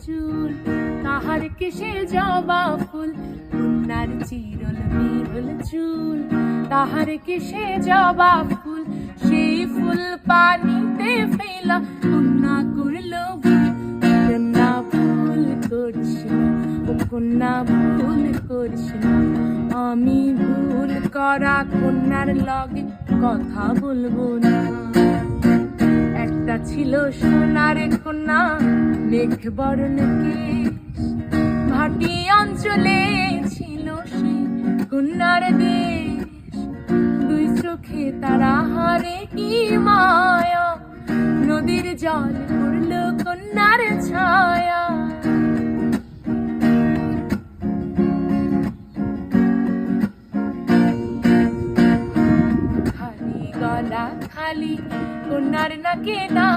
চুল, কাহার কেশে জবা ফুল, কন্যার চিরল বিরল চুল, তাহার কেশে জবা ফুল, সেই ফুল পানিতে ফেলা কন্যা করল ভুল। কন্যা ভুল করিস না, ও কন্যা ভুল করিস না, আমি ভুল করা কন্যার লগে কথা বলবো না। একটা ছিল সোনার কন্যা, মেঘ বরণ কেশ, ভাটি অঞ্চলে ছিল সেই কন্যার দেশ। দুই চোখে তারা হারে কি মায়া, নদীর জল পড়ল কন্যার ছায়া। খালি গলা খালি কন্যার নাকে না